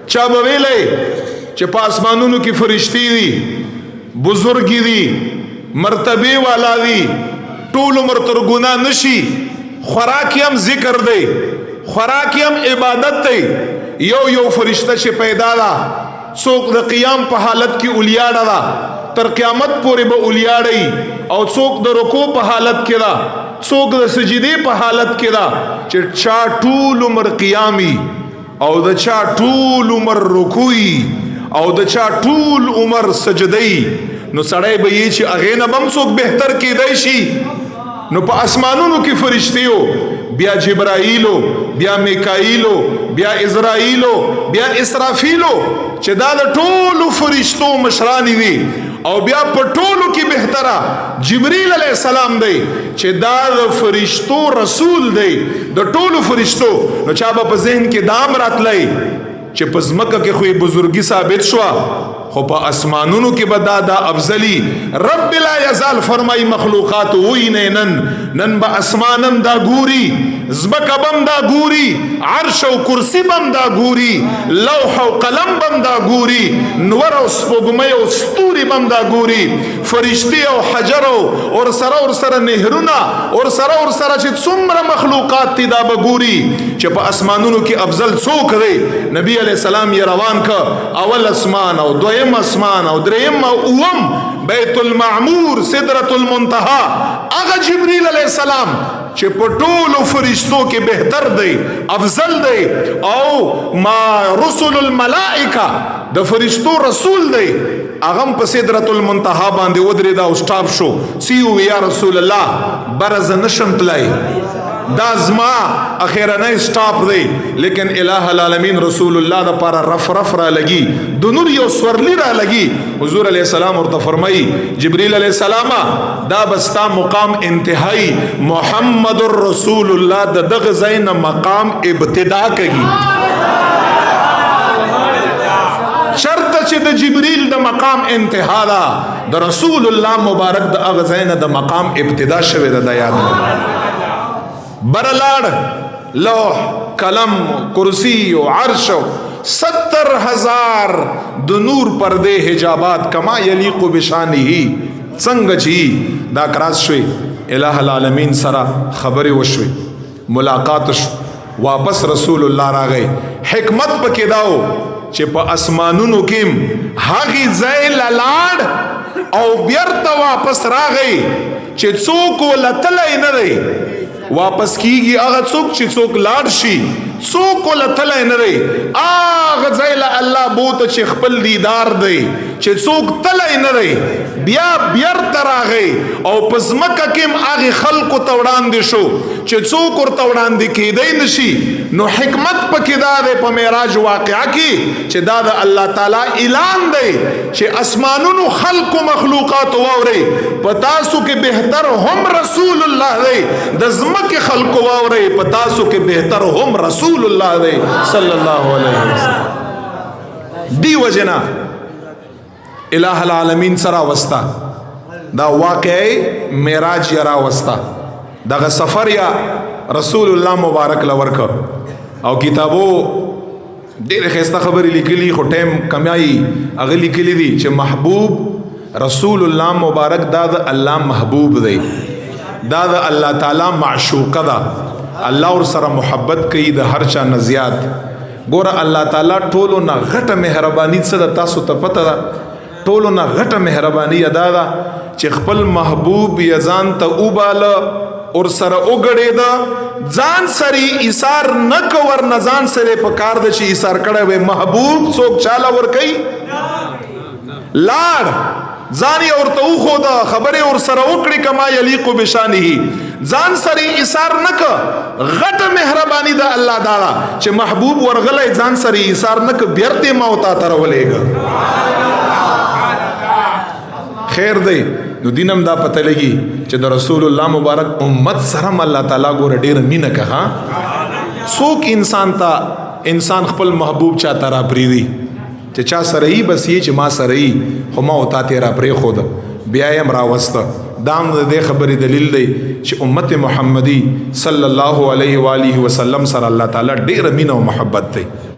چا به ویلی چې په اسمانونو کې فرشتي دي، بزرګي دي، مرتبه والا دي، ټول عمر تر ګناه نشي، خوراک هم ذکر دی، خوراک هم عبادت دی. یو فرشته چې پیدا ده، څوک د قیام په حالت کې اولیاړه ده، تر قیامت پورې به اولیاړي، او څوک د رکوع په حالت کې ده، څوک د سجدې په حالت کې ده، چې چا ټول عمر قیامي او د چا ټول عمر رکوعي او د چا ټول عمر سجدي، نو سړی به یې چې هغې نه به هم څوک بهتر کیدی شي. نو په اسمانونو کې فرشتیو، بیا جبرائیلو، بیا میکائیلو، بیا اسرائیلو، بیا اسرافیلو، چې دا د ټولو فرشتو مشرانی دي، او بیا په ټولو کې بهتره جبرائیل علیہ السلام دی چې دا د فرشتو رسول دی د ټولو فرشتو. نو چا به په ذهن کې دام راتلی چې په ځمکه کې خو یې بزرګي ثابت شوه، خو په اسمانونو کې به دا افضلی. رب لا یزال فرمای مخلوقات وی نن به اسمانم دا ګوري، زمکه بم دا ګوري، عرش او کرسی بم دا ګوري، لوح او قلم بم دا ګوري، نور او سپوږمۍ او ستوري بم دا ګوري، فرشتي او حجر او سره نهرونه او سره چې څومره مخلوقات تی دا به ګوري چې په اسمانونو کې افضل څوک دی. نبی علیہ السلام یې روان که اول اسمان او دویم اسمان او دریم او اوم بیت المعمور سدرۃ المنتهى، هغه جبرئیل علیہ السلام چې په ټولو فرشتو کې بهتر دی، افضل دی، او ما رسل الملائکه د فرشتو رسول دی، هغه په سدرۃ المنتهى باندې ودرېدا او سټاپ شو. سیو یا رسول الله برز نشم تلای، دا زما اخیرنی سٹاپ دی، لیکن الہ العالمین رسول اللہ دا پارا رف را لگی، دنور یو سورلی را لگی. حضور علیہ السلام ورطا فرمائی جبریل علیہ السلام دا بستا مقام انتہائی، محمد الرسول اللہ دا دغزین مقام ابتدا کگی. شرط چې د جبریل د مقام انتہا دا د رسول اللہ مبارک د اغزین د مقام ابتدا شوی دا یاد لگی. برلاڑ لوح قلم کرسی و عرش 70,000 د نور پردے حجابات کما یلیق بشانی څنګه چی دا کراس شوی. الہ العالمین سرا خبر وشوی، ملاقات شو، واپس رسول اللہ راغی. حکمت پکې داو چې په اسمانونو کې هغه ځای لاړ او بیرته واپس راغی چې څوک ولتلای نه دی. واپس کیږي هغه څوک چې څوک لاړ شي، څوک ولتلای نه دی. هغه ځای له الله بوته چې خپل دیدار دی، چې څوک تلای نه دی، بیا بیرته راغی او په ځمکه کې هغه خلقو ته وړاندې شو چې څوک ورته وړاندې کیدی نشي. نو حکمت پکې دا دی په معراج واقعه کې چې دا د الله تعالی اعلان دی چې اسمانونو خلق و مخلوقات واوري، په تاسو کې بهتر هم رسول الله دی، د ځمکې خلق واوري، په تاسو کې بهتر هم رسول الله دی صلی الله علیه وسلم. دی وجنا الہ العالمین سرا وستا دا واقعی معراج یرا وستا دا سفر یا رسول الله مبارک لورک او کتابو ډېر ښایسته خبرې لیکلي، خو ټایم کمیایي. هغه لیکلي دي چې محبوب رسول الله مبارک دا د الله محبوب دی، دا د الله تعالی معشوقه ده، الله ور سره محبت کوي د هر چا نه زیات. ګوره الله تعالی ټولو نه غټه مهرباني څه ده تاسو ته پته ده؟ ټولو نه غټه مهرباني ادا ده چې خپل محبوب یزان ته وباله اور سره وګړېده، ځان سری ایثار نه کور نه ځان سره په کار د چې ایثار کړی وي. محبوب څوک چاله ورکوي؟ لاړ ځان یې ورته وښوده، خبرې ور سره وکړې کما یلیق بشانه، ځان سری ایثار نه که. غټه مهرباني د الله دا چې محبوب ورغلی ځان سری ایثار نه که، بیرته ما وتا ته راولېږه. خیر دی. نو دینم دا پته لګي چې د رسول الله مبارک امت سره الله تعالی ګوره ډېره مینه که. څوک انسان خپل محبوب چا ته را پرېږدي چې چا سره یي بس یې چې ما سره یي، خو ما او تا ته را پرېښوده بیا یې هم راوسته. دا هم د دې خبرې دلیل دی چې امت محمدي صلی الله علیه و آله وسلم سره الله تعالی ډېره مینه او محبت دی.